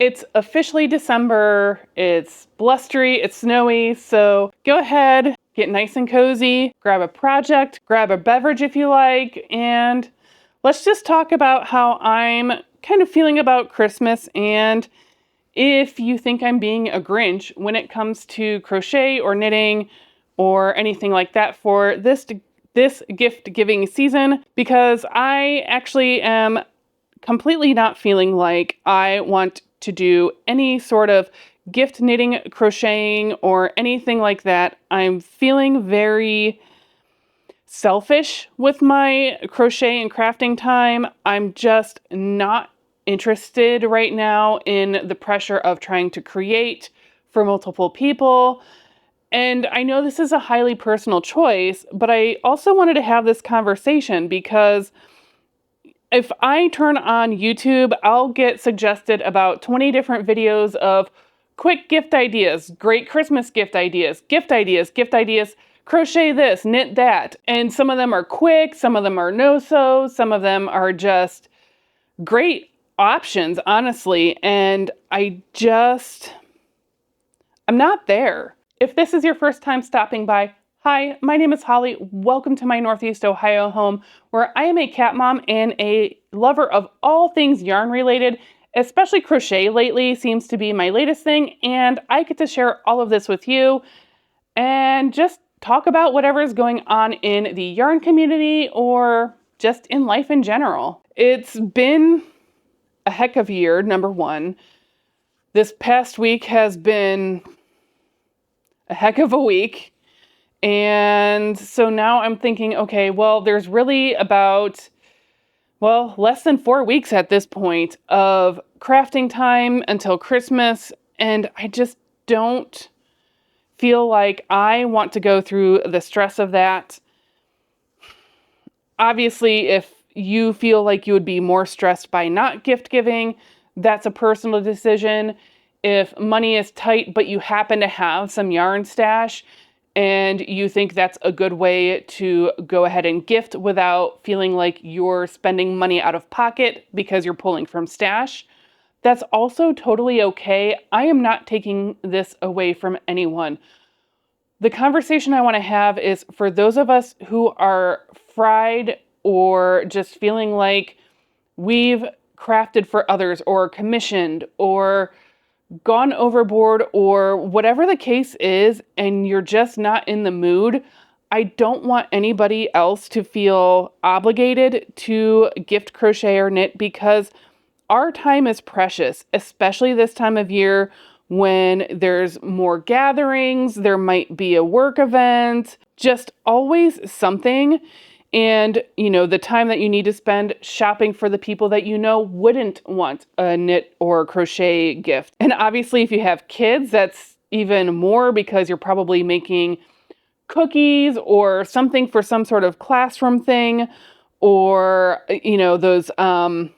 It's officially December, it's blustery, it's snowy, so go ahead, get nice and cozy, grab a project, grab a beverage if you like, and let's just talk about how I'm kind of feeling about Christmas and if you think I'm being a Grinch when it comes to crochet or knitting or anything like that for this gift giving season, because I actually am completely not feeling like I want to do any sort of gift knitting, crocheting, or anything like that. I'm feeling very selfish with my crochet and crafting time. I'm just not interested right now in the pressure of trying to create for multiple people. And I know this is a highly personal choice, but I also wanted to have this conversation because if I turn on YouTube, I'll get suggested about 20 different videos of quick gift ideas, great Christmas gift ideas, crochet this, knit that. And some of them are quick, some of them are no-so, some of them are just great options, honestly. And I'm not there. If this is your first time stopping by, hi, my name is Holly. Welcome to my Northeast Ohio home, where I am a cat mom and a lover of all things yarn related, especially crochet lately seems to be my latest thing, and I get to share all of this with you and just talk about whatever is going on in the yarn community or just in life in general. It's been a heck of a year, number one. This past week has been a heck of a week. And so now I'm thinking, okay, well, there's really about, less than 4 weeks at this point of crafting time until Christmas. And I just don't feel like I want to go through the stress of that. Obviously, if you feel like you would be more stressed by not gift giving, that's a personal decision. If money is tight, but you happen to have some yarn stash, and you think that's a good way to go ahead and gift without feeling like you're spending money out of pocket because you're pulling from stash, that's also totally okay. I am not taking this away from anyone. The conversation I want to have is for those of us who are fried or just feeling like we've crafted for others or commissioned or gone overboard or whatever the case is, and you're just not in the mood. I don't want anybody else to feel obligated to gift, crochet, or knit because our time is precious, especially this time of year when there's more gatherings, there might be a work event, just always something. And, the time that you need to spend shopping for the people that wouldn't want a knit or crochet gift. And obviously, if you have kids, that's even more because you're probably making cookies or something for some sort of classroom thing or, those, the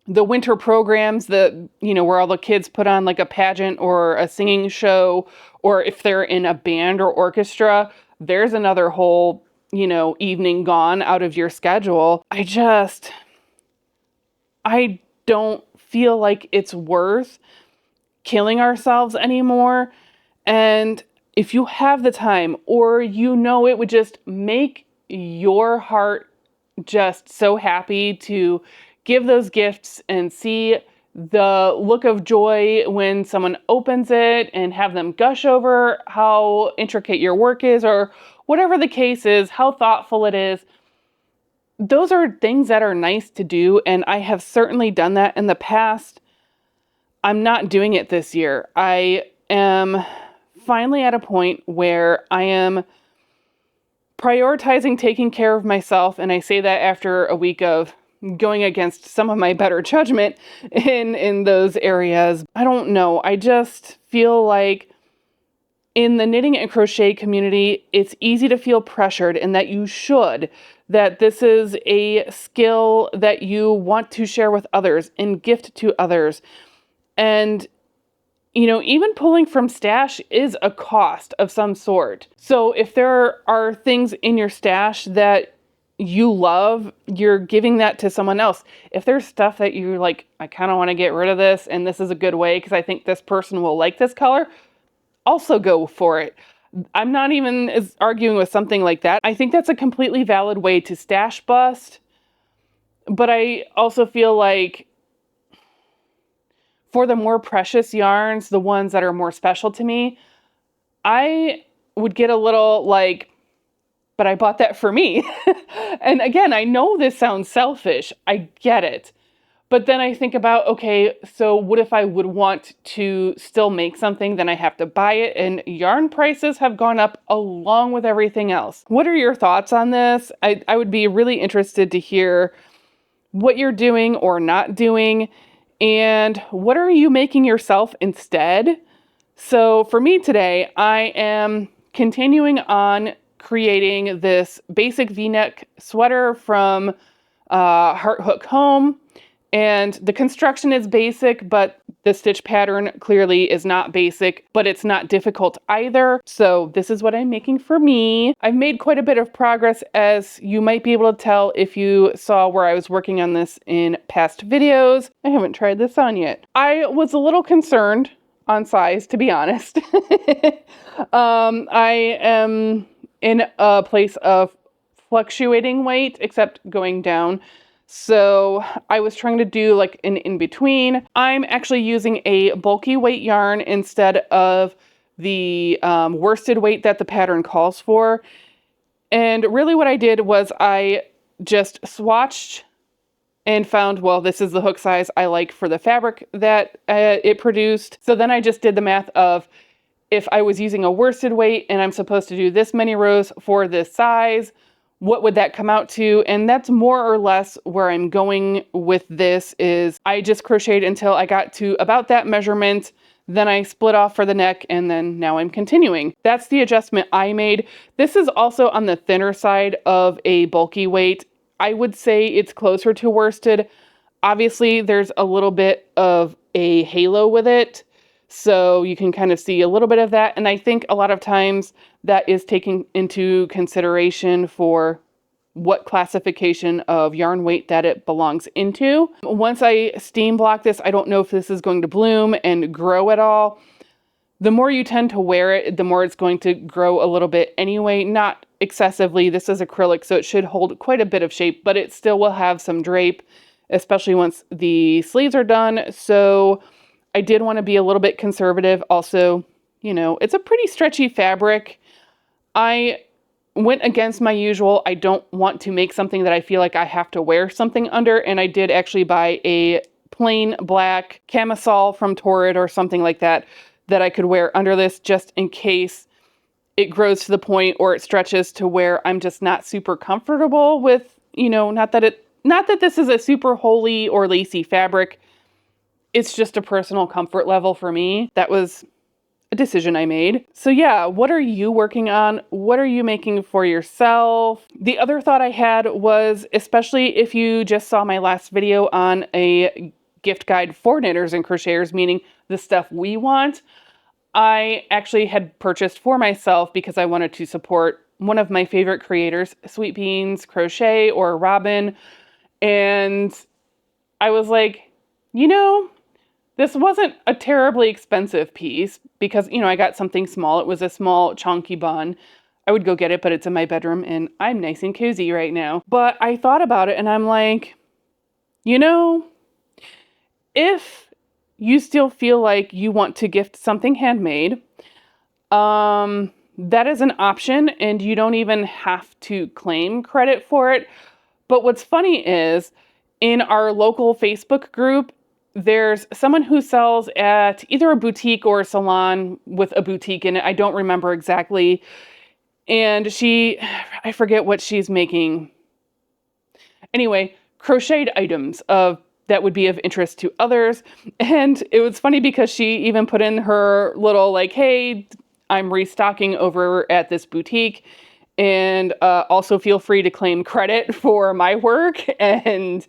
winter programs that, where all the kids put on like a pageant or a singing show, or if they're in a band or orchestra, there's another whole evening gone out of your schedule. I don't feel like it's worth killing ourselves anymore. And if you have the time or it would just make your heart just so happy to give those gifts and see the look of joy when someone opens it and have them gush over how intricate your work is or whatever the case is, how thoughtful it is. Those are things that are nice to do, and I have certainly done that in the past. I'm not doing it this year. I am finally at a point where I am prioritizing taking care of myself, and I say that after a week of going against some of my better judgment in those areas. I don't know. I just feel like in the knitting and crochet community, it's easy to feel pressured and that you should, that this is a skill that you want to share with others and gift to others. And, even pulling from stash is a cost of some sort. So if there are things in your stash that you love, you're giving that to someone else. If there's stuff that you're like, I kind of want to get rid of this, and this is a good way because I think this person will like this color, also go for it. I'm not even arguing with something like that. I think that's a completely valid way to stash bust. But I also feel like for the more precious yarns, the ones that are more special to me, I would get a little like, but I bought that for me. And again, I know this sounds selfish. I get it. But then I think about, okay, so what if I would want to still make something, then I have to buy it, and yarn prices have gone up along with everything else. What are your thoughts on this? I would be really interested to hear what you're doing or not doing, and what are you making yourself instead? So for me today, I am continuing on creating this basic V-neck sweater from Heart Hook Home. And the construction is basic, but the stitch pattern clearly is not basic, but it's not difficult either. So this is what I'm making for me. I've made quite a bit of progress, as you might be able to tell if you saw where I was working on this in past videos. I haven't tried this on yet. I was a little concerned on size, to be honest. I am in a place of fluctuating weight, except going down. So I was trying to do like an in-between. I'm actually using a bulky weight yarn instead of the worsted weight that the pattern calls for. And really what I did was I just swatched and found, well, this is the hook size I like for the fabric that it produced. So then I just did the math of, if I was using a worsted weight and I'm supposed to do this many rows for this size, what would that come out to? And that's more or less where I'm going with this. Is I just crocheted until I got to about that measurement, then I split off for the neck, and then now I'm continuing. That's the adjustment I made. This is also on the thinner side of a bulky weight. I would say it's closer to worsted. Obviously, there's a little bit of a halo with it, so you can kind of see a little bit of that. And I think a lot of times that is taken into consideration for what classification of yarn weight that it belongs into. Once I steam block this, I don't know if this is going to bloom and grow at all. The more you tend to wear it, the more it's going to grow a little bit anyway, not excessively. This is acrylic, so it should hold quite a bit of shape, but it still will have some drape, especially once the sleeves are done. So I did want to be a little bit conservative. Also, you know, it's a pretty stretchy fabric. I went against my usual. I don't want to make something that I feel like I have to wear something under, and I did actually buy a plain black camisole from Torrid or something like that that I could wear under this, just in case it grows to the point or it stretches to where I'm just not super comfortable with, you know, not that this is a super holey or lacy fabric. It's just a personal comfort level for me. That was a decision I made. So yeah, what are you working on? What are you making for yourself? The other thought I had was, especially if you just saw my last video on a gift guide for knitters and crocheters, meaning the stuff we want, I actually had purchased for myself because I wanted to support one of my favorite creators, Sweet Beans Crochet or Robin. And I was like, you know, this wasn't a terribly expensive piece because, you know, I got something small. It was a small chonky bun. I would go get it, but it's in my bedroom and I'm nice and cozy right now. But I thought about it and I'm like, you know, if you still feel like you want to gift something handmade, that is an option and you don't even have to claim credit for it. But what's funny is in our local Facebook group, there's someone who sells at either a boutique or a salon with a boutique in it. I don't remember exactly. And I forget what she's making. Anyway, crocheted items that would be of interest to others. And it was funny because she even put in her little like, hey, I'm restocking over at this boutique. And also feel free to claim credit for my work. And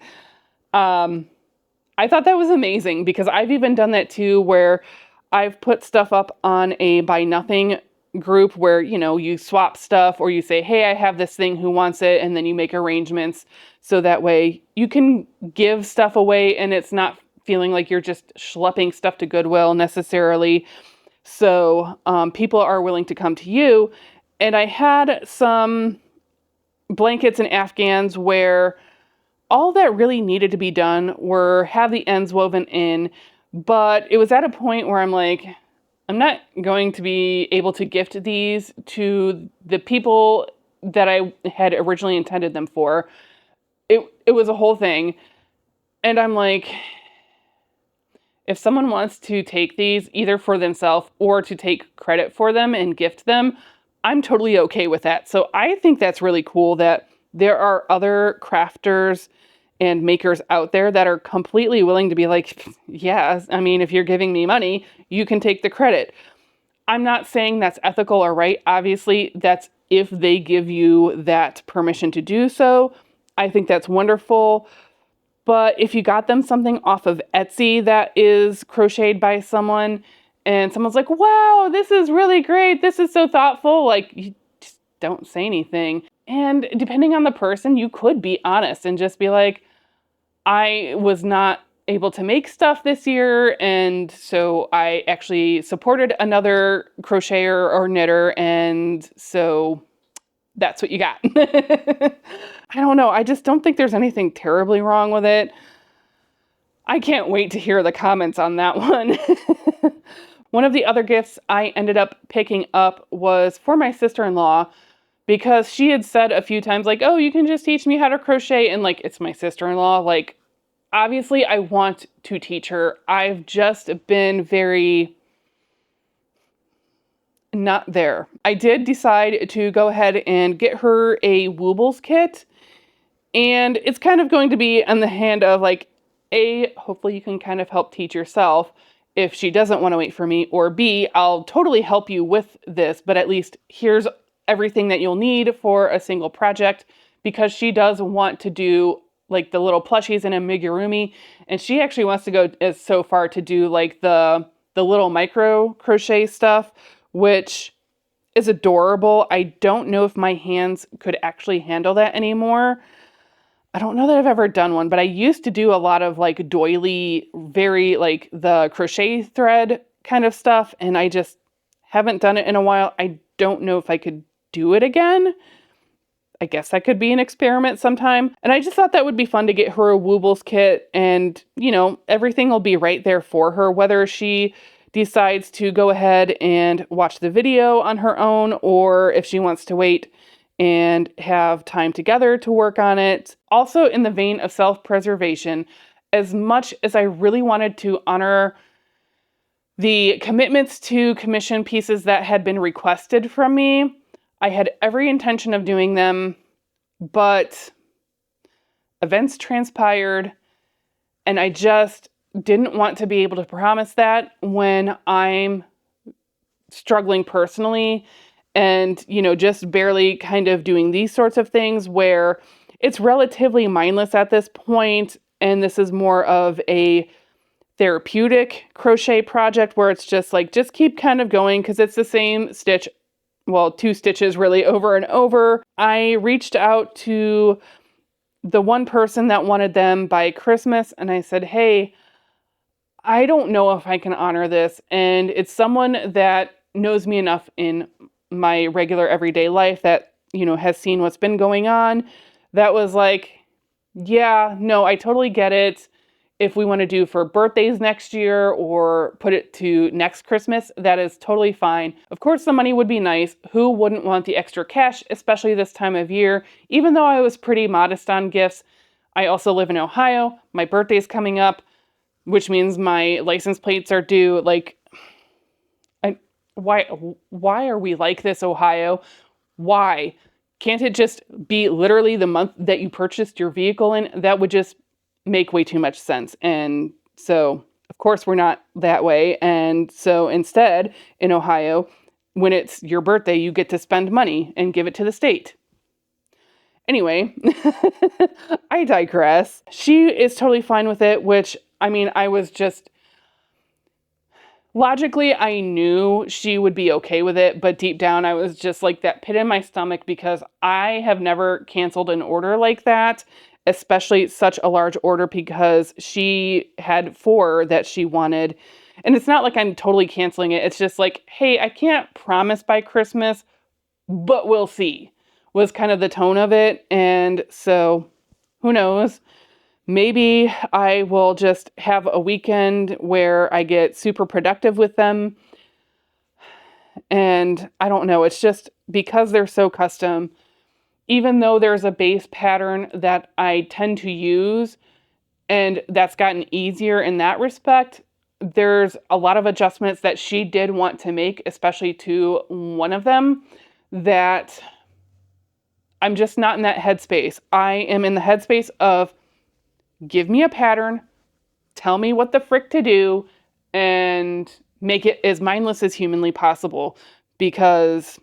I thought that was amazing because I've even done that too, where I've put stuff up on a buy nothing group where, you swap stuff, or you say, hey, I have this thing, who wants it? And then you make arrangements so that way you can give stuff away and it's not feeling like you're just schlepping stuff to Goodwill necessarily. So people are willing to come to you. And I had some blankets and Afghans where all that really needed to be done were have the ends woven in, but it was at a point where I'm like, I'm not going to be able to gift these to the people that I had originally intended them for. It was a whole thing. And I'm like, if someone wants to take these either for themselves or to take credit for them and gift them, I'm totally okay with that. So I think that's really cool that there are other crafters and makers out there that are completely willing to be like, yeah, I mean, if you're giving me money, you can take the credit. I'm not saying that's ethical or right. Obviously, that's if they give you that permission to do so. I think that's wonderful. But if you got them something off of Etsy that is crocheted by someone and someone's like, wow, this is really great, this is so thoughtful, like, you just don't say anything. And depending on the person, you could be honest and just be like, I was not able to make stuff this year, and so I actually supported another crocheter or knitter, and so that's what you got. I don't know. I just don't think there's anything terribly wrong with it. I can't wait to hear the comments on that one. One of the other gifts I ended up picking up was for my sister-in-law, because she had said a few times, like, oh, you can just teach me how to crochet. And like, it's my sister-in-law. Like, obviously I want to teach her. I've just been very not there. I did decide to go ahead and get her a Woobles kit. And it's kind of going to be on the hand of like, A, hopefully you can kind of help teach yourself if she doesn't want to wait for me, or B, I'll totally help you with this, but at least here's everything that you'll need for a single project, because she does want to do like the little plushies and amigurumi, and she actually wants to go as so far to do like the little micro crochet stuff, which is adorable. I don't know if my hands could actually handle that anymore. I don't know that I've ever done one, but I used to do a lot of like doily, very like the crochet thread kind of stuff, and I just haven't done it in a while. I don't know if I could do it again. I guess that could be an experiment sometime. And I just thought that would be fun to get her a Woobles kit, and, everything will be right there for her, whether she decides to go ahead and watch the video on her own, or if she wants to wait and have time together to work on it. Also, in the vein of self-preservation, as much as I really wanted to honor the commitments to commission pieces that had been requested from me, I had every intention of doing them, but events transpired, and I just didn't want to be able to promise that when I'm struggling personally and, just barely kind of doing these sorts of things where it's relatively mindless at this point, and this is more of a therapeutic crochet project where it's just like, just keep kind of going because it's the same stitch, well, 2 stitches really over and over. I reached out to the one person that wanted them by Christmas, and I said, hey, I don't know if I can honor this, and it's someone that knows me enough in my regular everyday life that, has seen what's been going on, that was like, yeah, no, I totally get it. If we want to do for birthdays next year or put it to next Christmas, that is totally fine. Of course, the money would be nice. Who wouldn't want the extra cash, especially this time of year? Even though I was pretty modest on gifts, I also live in Ohio. My birthday's coming up, which means my license plates are due. Like, why are we like this, Ohio? Why? Can't it just be literally the month that you purchased your vehicle in? That would just make way too much sense. And so, of course, we're not that way. And so instead, in Ohio, when it's your birthday, you get to spend money and give it to the state. Anyway, I digress. She is totally fine with it, which, I mean, I was just Logically, I knew she would be okay with it, but deep down I was just like that pit in my stomach because I have never canceled an order like that, especially such a large order because she had 4 that she wanted. And it's not like I'm totally canceling it. It's just like, hey, I can't promise by Christmas, but we'll see, was kind of the tone of it. And so who knows? Maybe I will just have a weekend where I get super productive with them. And I don't know, it's just because they're so custom, even though there's a base pattern that I tend to use, and that's gotten easier in that respect, there's a lot of adjustments that she did want to make, especially to one of them, that I'm just not in that headspace. I am in the headspace of give me a pattern, tell me what the frick to do, and make it as mindless as humanly possible because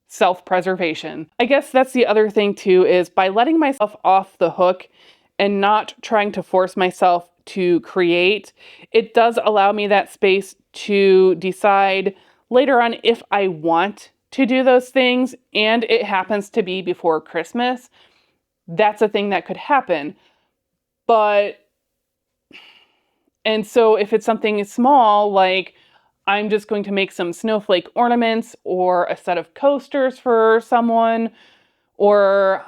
self-preservation. I guess that's the other thing too, is by letting myself off the hook and not trying to force myself to create, it does allow me that space to decide later on if I want to do those things, and it happens to be before Christmas. That's a thing that could happen. And so if it's something small, like I'm just going to make some snowflake ornaments or a set of coasters for someone, or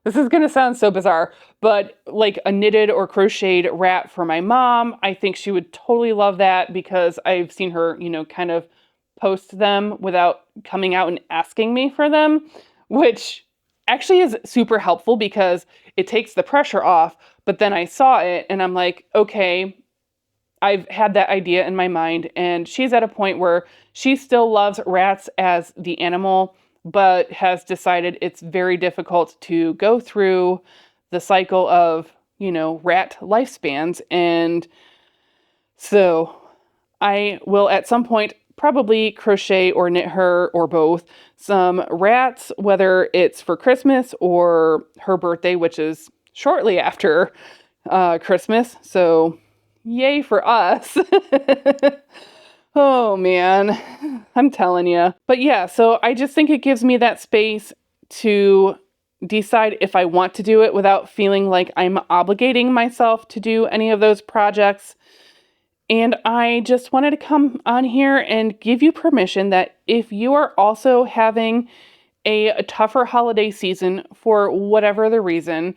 this is going to sound so bizarre, but like a knitted or crocheted wrap for my mom. I think she would totally love that because I've seen her, kind of post them without coming out and asking me for them, which actually is super helpful because it takes the pressure off. But then I saw it and I'm like, okay, I've had that idea in my mind, and she's at a point where she still loves rats as the animal, but has decided it's very difficult to go through the cycle of, rat lifespans. And so I will at some point probably crochet or knit her, or both, some rats, whether it's for Christmas or her birthday, which is shortly after Christmas. So yay for us. Oh man, I'm telling you. But yeah, so I just think it gives me that space to decide if I want to do it without feeling like I'm obligating myself to do any of those projects. And I just wanted to come on here and give you permission that if you are also having a tougher holiday season for whatever the reason,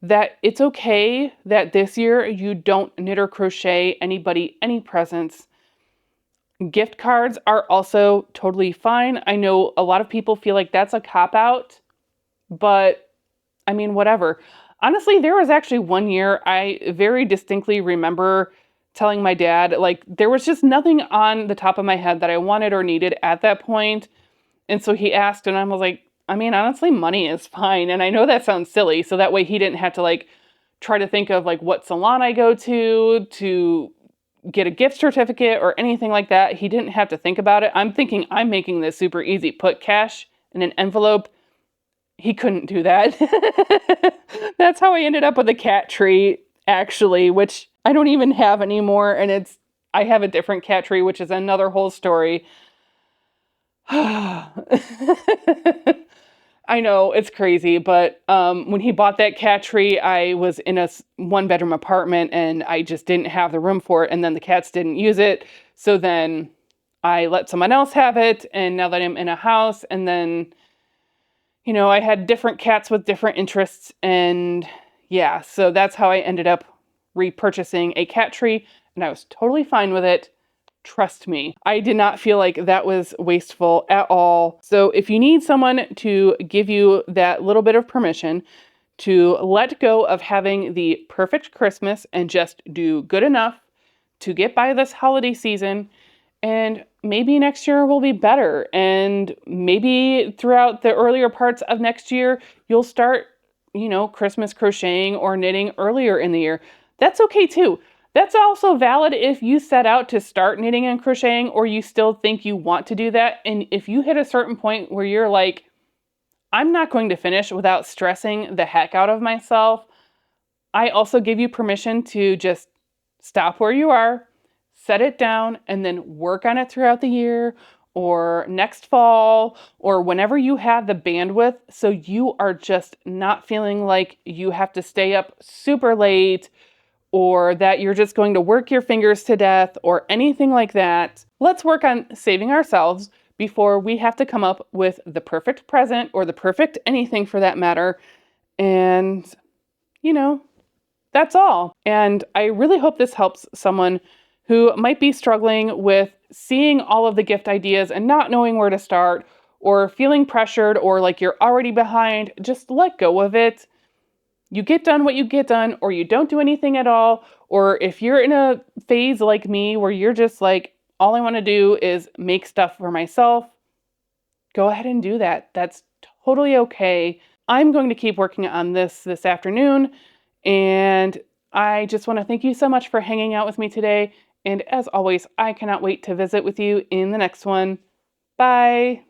that it's okay that this year you don't knit or crochet anybody any presents. Gift cards are also totally fine. I know a lot of people feel like that's a cop-out, but I mean, whatever. Honestly, there was actually one year I very distinctly remember telling my dad, like, there was just nothing on the top of my head that I wanted or needed at that point. And so he asked, and I was like, I mean, honestly, money is fine. And I know that sounds silly. So that way he didn't have to like try to think of like what salon I go to get a gift certificate or anything like that. He didn't have to think about it. I'm thinking I'm making this super easy. Put cash in an envelope. He couldn't do that. That's how I ended up with a cat tree, actually, which I don't even have anymore. And I have a different cat tree, which is another whole story. I know, it's crazy, but when he bought that cat tree, I was in a 1-bedroom apartment and I just didn't have the room for it, and then the cats didn't use it, so then I let someone else have it, and now that I'm in a house, and then, I had different cats with different interests, and yeah, so that's how I ended up repurchasing a cat tree, and I was totally fine with it. Trust me, I did not feel like that was wasteful at all. So if you need someone to give you that little bit of permission to let go of having the perfect Christmas and just do good enough to get by this holiday season, and maybe next year will be better, and maybe throughout the earlier parts of next year, you'll start, Christmas crocheting or knitting earlier in the year. That's okay too. That's also valid if you set out to start knitting and crocheting or you still think you want to do that. And if you hit a certain point where you're like, I'm not going to finish without stressing the heck out of myself, I also give you permission to just stop where you are, set it down and then work on it throughout the year or next fall or whenever you have the bandwidth, so you are just not feeling like you have to stay up super late or that you're just going to work your fingers to death or anything like that. Let's work on saving ourselves before we have to come up with the perfect present or the perfect anything for that matter. And, you know, that's all. And I really hope this helps someone who might be struggling with seeing all of the gift ideas and not knowing where to start or feeling pressured or like you're already behind. Just let go of it. You get done what you get done, or you don't do anything at all. Or if you're in a phase like me where you're just like, all I want to do is make stuff for myself, go ahead and do that. That's totally okay. I'm going to keep working on this afternoon. And I just want to thank you so much for hanging out with me today. And as always, I cannot wait to visit with you in the next one. Bye.